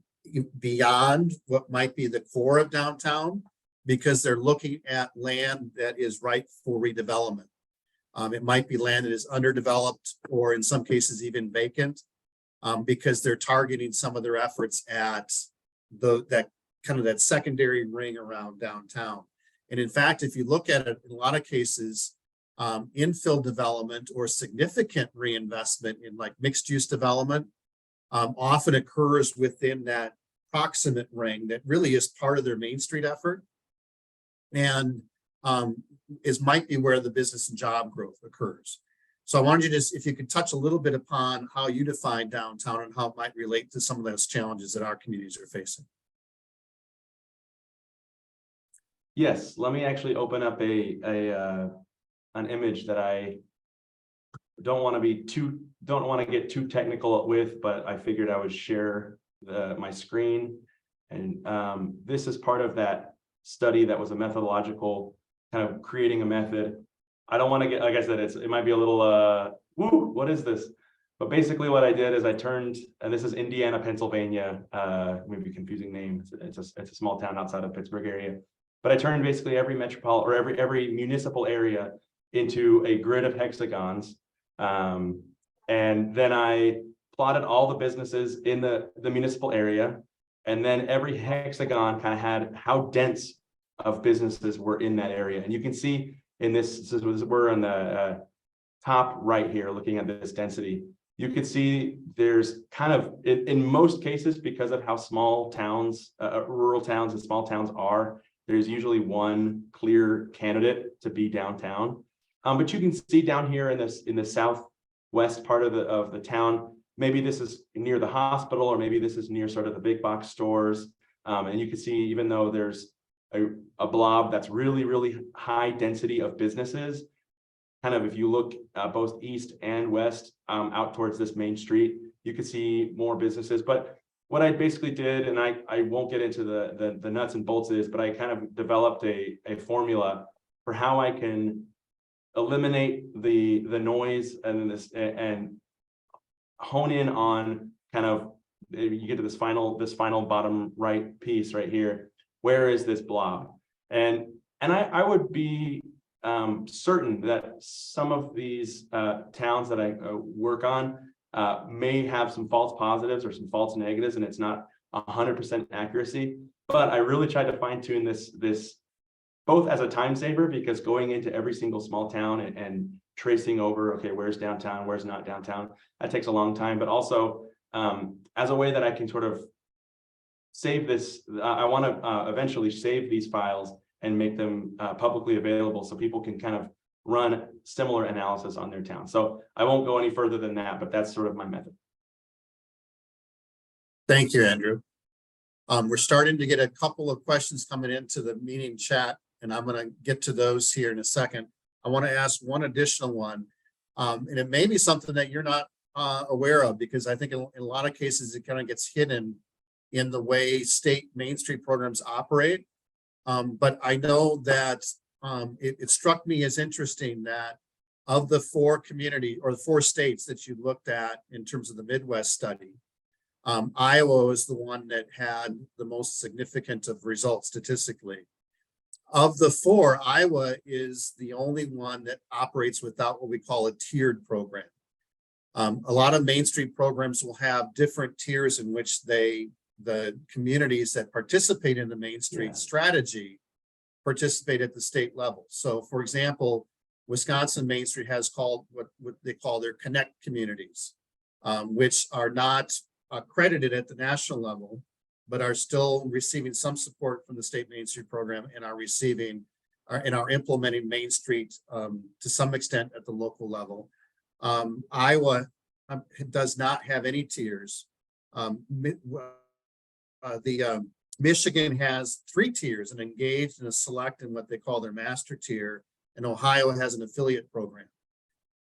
beyond what might be the core of downtown, because they're looking at land that is ripe for redevelopment. It might be land that is underdeveloped, or in some cases even vacant, because they're targeting some of their efforts at that secondary ring around downtown. And in fact, if you look at it, in a lot of cases, infill development or significant reinvestment in like mixed use development often occurs within that proximate ring that really is part of their Main Street effort, and might be where the business and job growth occurs. So I wanted you to, if you could touch a little bit upon how you define downtown and how it might relate to some of those challenges that our communities are facing. Yes, let me actually open up an image that I don't want to get too technical with, but I figured I would share my screen. And this is part of that study that was a methodological kind of creating a method. I don't want to get, like I said, it might be a little woo, what is this? But basically what I did is I turned, and this is Indiana, Pennsylvania, maybe a confusing name. It's a small town outside of Pittsburgh area. But I turned basically every metropolitan or every municipal area into a grid of hexagons. And then I plotted all the businesses in the municipal area. And then every hexagon kind of had how dense of businesses were in that area. And you can see in this we're on the top right here, looking at this density. You can see there's kind of, in most cases, because of how small towns, rural towns and small towns are, there's usually one clear candidate to be downtown. But you can see down here in the southwest part of the town, maybe this is near the hospital, or maybe this is near sort of the big box stores. And you can see, even though there's a blob that's really, really high density of businesses, kind of if you look both east and west out towards this main street, you could see more businesses. But what I basically did, and I won't get into the nuts and bolts of this, but I kind of developed a formula for how I can eliminate the noise and hone in on kind of, you get to this final bottom right piece right here. Where is this blob? And I would be certain that some of these towns that I work on may have some false positives or some false negatives, and it's not 100% accuracy. But I really tried to fine tune this both as a time saver, because going into every single small town and tracing over, okay, where's downtown, where's not downtown, that takes a long time. But also as a way that I can sort of save this, I want to eventually save these files and make them publicly available so people can kind of run similar analysis on their town. So I won't go any further than that, but that's sort of my method. Thank you, Andrew. We're starting to get a couple of questions coming into the meeting chat, and I'm going to get to those here in a second. I want to ask one additional one, and it may be something that you're not aware of, because I think in a lot of cases it kind of gets hidden in the way state Main Street programs operate. But I know that it struck me as interesting that of the 4 community or the 4 states that you looked at in terms of the Midwest study, Iowa was the one that had the most significant of results statistically. Of the 4, Iowa is the only one that operates without what we call a tiered program. A lot of Main Street programs will have different tiers in which the communities that participate in the Main Street strategy participate at the state level. So for example, Wisconsin Main Street has called what they call their connect communities, which are not accredited at the national level, but are still receiving some support from the state Main Street program and are implementing Main Street to some extent at the local level. Iowa does not have any tiers. Michigan has 3 tiers, and engaged in a select and what they call their master tier, and Ohio has an affiliate program.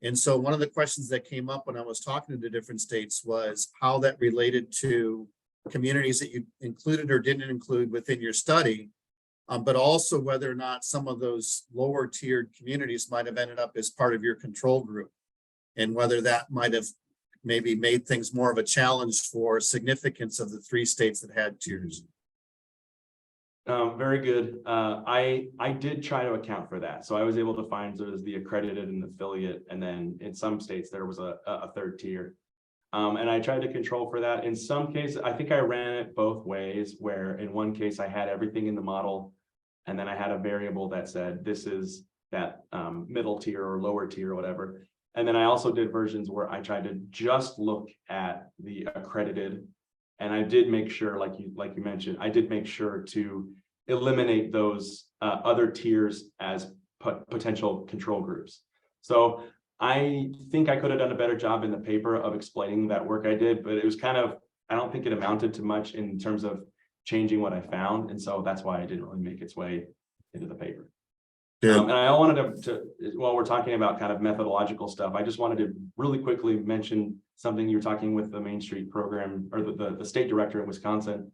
And so one of the questions that came up when I was talking to the different states was how that related to communities that you included or didn't include within your study, but also whether or not some of those lower tiered communities might have ended up as part of your control group, and whether that might have maybe made things more of a challenge for significance of the 3 states that had tiers. Very good. I did try to account for that. So I was able to find there's the accredited and affiliate, and then in some states there was a 3rd tier. And I tried to control for that. In some cases, I think I ran it both ways, where in one case I had everything in the model, and then I had a variable that said this is that middle tier or lower tier or whatever. And then I also did versions where I tried to just look at the accredited, and I did make sure, like you mentioned, I did make sure to eliminate those other tiers as potential control groups. So I think I could have done a better job in the paper of explaining that work I did, but it was kind of, I don't think it amounted to much in terms of changing what I found. And so that's why it didn't really make its way into the paper. And I wanted to, while we're talking about kind of methodological stuff, I just wanted to really quickly mention something you were talking with the Main Street program, or the state director in Wisconsin.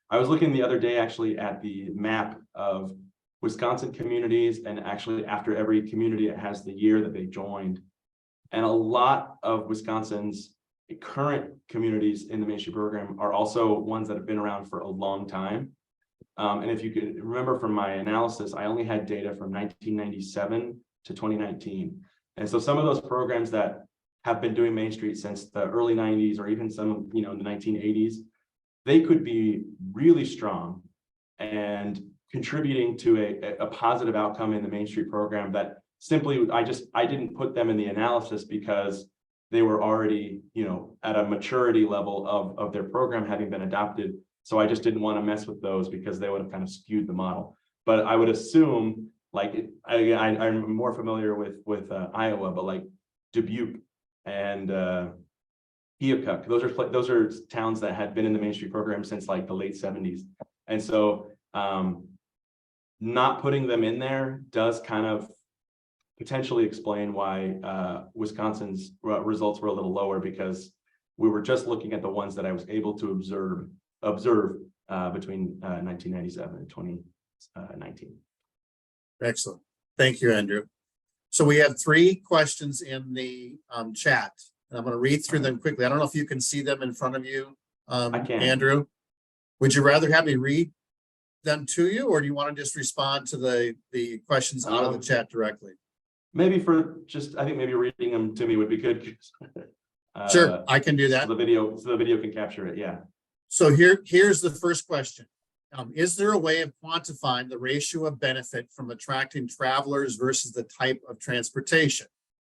I was looking the other day actually at the map of Wisconsin communities, and actually after every community, it has the year that they joined. And a lot of Wisconsin's current communities in the Main Street program are also ones that have been around for a long time. And if you could remember from my analysis, I only had data from 1997 to 2019. And so some of those programs that have been doing Main Street since the early 90s, or even some, in the 1980s, they could be really strong and contributing to a positive outcome in the Main Street program that simply, I didn't put them in the analysis because they were already, at a maturity level of their program having been adopted. So I just didn't want to mess with those because they would have kind of skewed the model. But I would assume, I'm more familiar with Iowa, but like Dubuque and Keokuk, those are towns that had been in the Main Street program since like the late 70s. And so not putting them in there does kind of potentially explain why Wisconsin's results were a little lower, because we were just looking at the ones that I was able to observe between 1997 and 2019. Excellent. Thank you, Andrew. So we have 3 questions in the chat, and I'm going to read through them quickly. I don't know if you can see them in front of you, I can. Andrew. Would you rather have me read them to you, or do you want to just respond to the questions out of the chat directly? Maybe I think maybe reading them to me would be good. Sure, I can do that. So the video can capture it. Yeah. So here's the first question. Is there a way of quantifying the ratio of benefit from attracting travelers versus the type of transportation?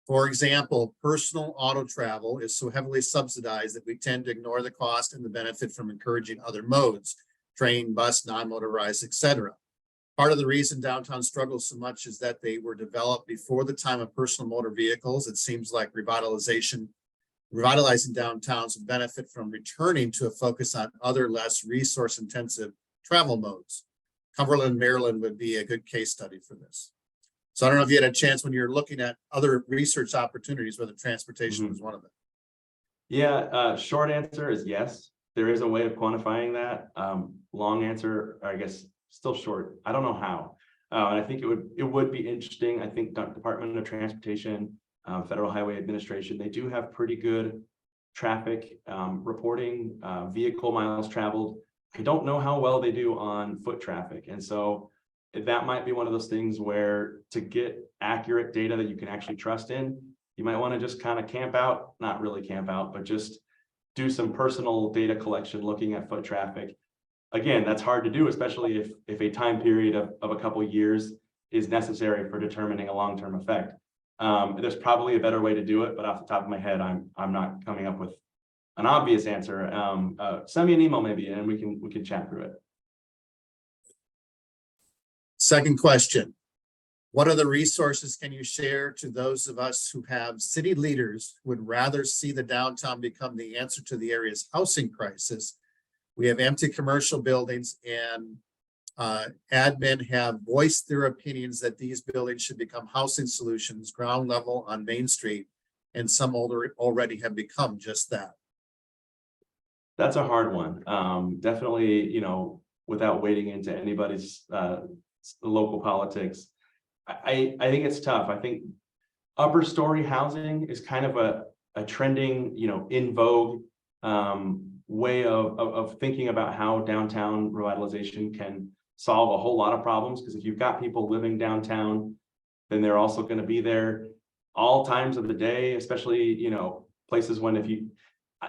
For example, personal auto travel is so heavily subsidized that we tend to ignore the cost and the benefit from encouraging other modes, train, bus, non-motorized, etc. Part of the reason downtown struggles so much is that they were developed before the time of personal motor vehicles. It seems like revitalizing downtowns would benefit from returning to a focus on other less resource-intensive travel modes. Cumberland, Maryland would be a good case study for this. So I don't know if you had a chance when you're looking at other research opportunities, whether transportation was one of them. Yeah, short answer is yes. There is a way of quantifying that. Long answer, I guess, still short. I don't know how. And I think it would be interesting. I think Department of Transportation, Federal Highway Administration, they do have pretty good traffic reporting, vehicle miles traveled. I don't know how well they do on foot traffic. And so that might be one of those things where to get accurate data that you can actually trust in, you might want to just kind of camp out, not really camp out, but just do some personal data collection looking at foot traffic. Again, that's hard to do, especially if a time period of a couple of years is necessary for determining a long-term effect. There's probably a better way to do it, but off the top of my head, I'm not coming up with an obvious answer. Send me an email maybe, and we can chat through it. Second question. What other resources can you share to those of us who have city leaders who would rather see the downtown become the answer to the area's housing crisis? We have empty commercial buildings, and admin have voiced their opinions that these buildings should become housing solutions, ground level on Main Street, and some already have become just that. That's a hard one. Definitely, without wading into anybody's local politics, I think it's tough. I think upper story housing is kind of a trending, in vogue way of thinking about how downtown revitalization can solve a whole lot of problems. Because if you've got people living downtown, then they're also going to be there all times of the day, especially, places when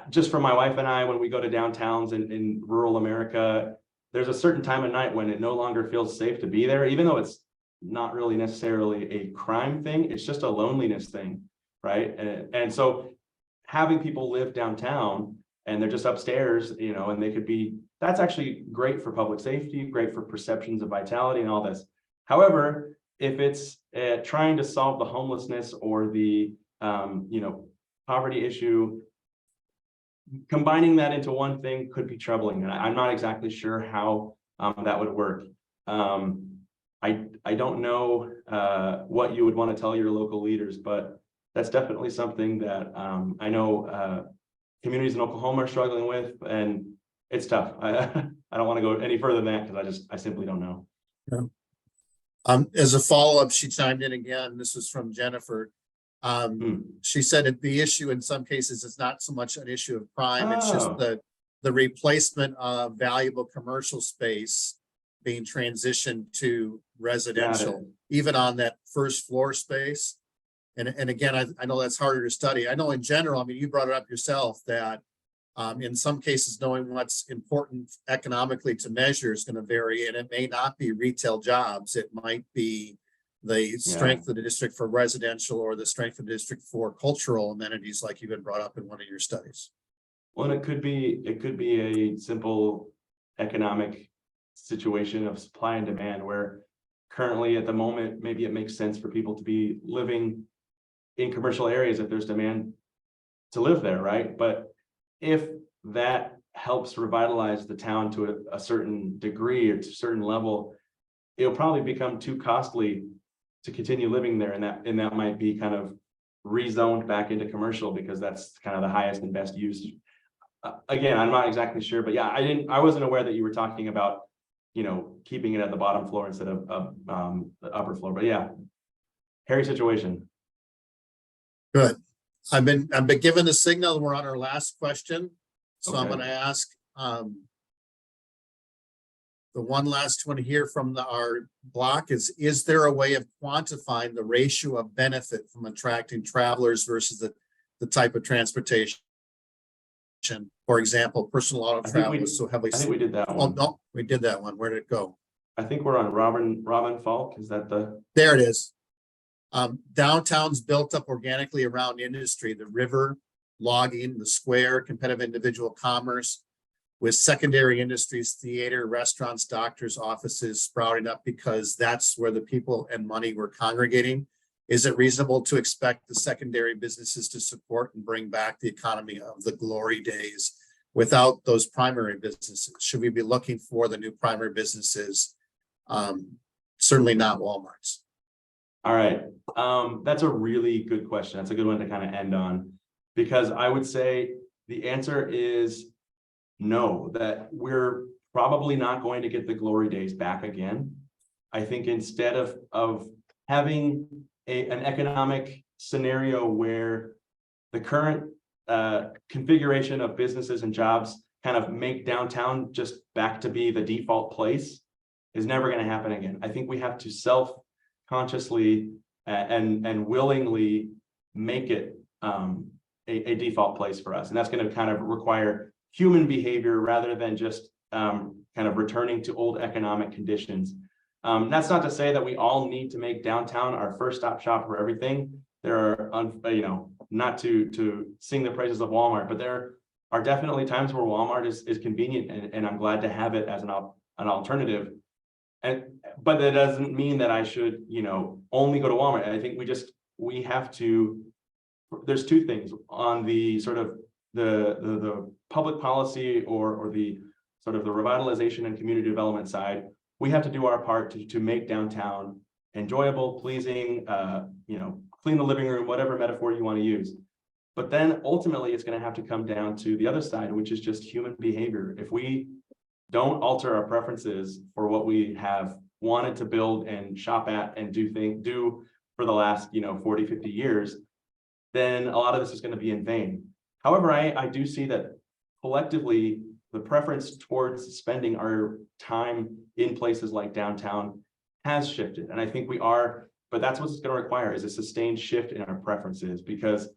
just for my wife and I, when we go to downtowns in rural America, there's a certain time of night when it no longer feels safe to be there, even though it's not really necessarily a crime thing. It's just a loneliness thing, right? And so having people live downtown and they're just upstairs, and they could be, that's actually great for public safety, great for perceptions of vitality and all this. However, if it's trying to solve the homelessness or the, poverty issue, combining that into one thing could be troubling. And I'm not exactly sure how that would work. I don't know what you would want to tell your local leaders, but that's definitely something that I know communities in Oklahoma are struggling with, and it's tough. I don't want to go any further than that because I simply don't know. Yeah. As a follow-up, she chimed in again. This was from Jennifer. She said that the issue in some cases is not so much an issue of crime. It's just the replacement of valuable commercial space being transitioned to residential, even on that first floor space. And again, I know that's harder to study. I know in general, I mean, you brought it up yourself that in some cases, knowing what's important economically to measure is going to vary, and it may not be retail jobs. It might be the strength of the district for residential or the strength of the district for cultural amenities, like you had brought up in one of your studies. Well, it could be a simple economic situation of supply and demand, where currently at the moment, maybe it makes sense for people to be living in commercial areas if there's demand to live there, right? But if that helps revitalize the town to a certain degree or to a certain level, it'll probably become too costly to continue living there, and that might be kind of rezoned back into commercial because that's kind of the highest and best use. Again, I'm not exactly sure, but yeah, I wasn't aware that you were talking about, keeping it at the bottom floor instead of the upper floor, but yeah, hairy situation. Good. I've been given the signal. We're on our last question. So I'm Okay. going to ask the one last one here from our block is there a way of quantifying the ratio of benefit from attracting travelers versus the type of transportation? For example, personal auto travel is so heavily. I think we did that Oh, one. no, we did that one. Where did it go? I think we're on Robin Falk. Is that the? There it is. Downtown's built up organically around industry, the river, logging, the square, competitive individual commerce, with secondary industries, theater, restaurants, doctors, offices sprouting up because that's where the people and money were congregating. Is it reasonable to expect the secondary businesses to support and bring back the economy of the glory days without those primary businesses? Should we be looking for the new primary businesses? Certainly not Walmart's. All right. That's a really good question. That's a good one to kind of end on, because I would say the answer is no, that we're probably not going to get the glory days back again. I think instead of having an economic scenario where the current configuration of businesses and jobs kind of make downtown just back to be the default place is never going to happen again. I think we have to self-consciously and willingly make it a default place for us. And that's going to kind of require human behavior rather than just kind of returning to old economic conditions. That's not to say that we all need to make downtown our first stop shop for everything. There are, not to sing the praises of Walmart, but there are definitely times where Walmart is convenient, and I'm glad to have it as an alternative. But that doesn't mean that I should, only go to Walmart. I think we have to. There's two things on the sort of the public policy or the sort of the revitalization and community development side. We have to do our part to make downtown enjoyable, pleasing, clean the living room, whatever metaphor you want to use. But then ultimately it's going to have to come down to the other side, which is just human behavior. If we don't alter our preferences for what we have wanted to build and shop at and do for the last, 40, 50 years, then a lot of this is going to be in vain. However, I do see that collectively, the preference towards spending our time in places like downtown has shifted. And I think but that's what it's going to require, is a sustained shift in our preferences. Because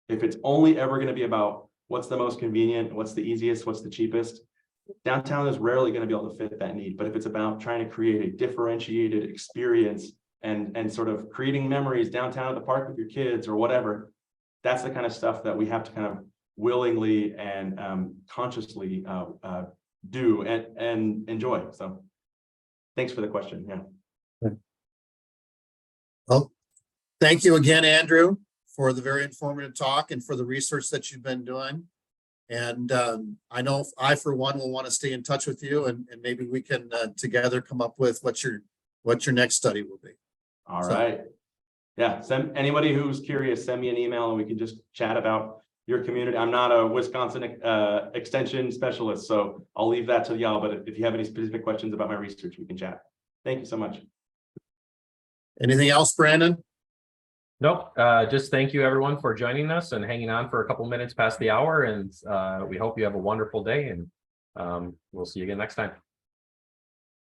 if it's only ever going to be about what's the most convenient, what's the easiest, what's the cheapest, downtown is rarely going to be able to fit that need. But if it's about trying to create a differentiated experience and sort of creating memories downtown at the park with your kids or whatever, that's the kind of stuff that we have to kind of willingly and consciously do and enjoy. So thanks for the question. Yeah. Well, thank you again, Andrew, for the very informative talk and for the research that you've been doing. And I know I, for one, will want to stay in touch with you, and maybe we can together come up with what your next study will be. All right. Yeah. Anybody who's curious, send me an email and we can just chat about your community. I'm not a Wisconsin extension specialist, so I'll leave that to y'all. But if you have any specific questions about my research, we can chat. Thank you so much. Anything else, Brandon? Nope. Just thank you everyone for joining us and hanging on for a couple minutes past the hour. And we hope you have a wonderful day, and we'll see you again next time.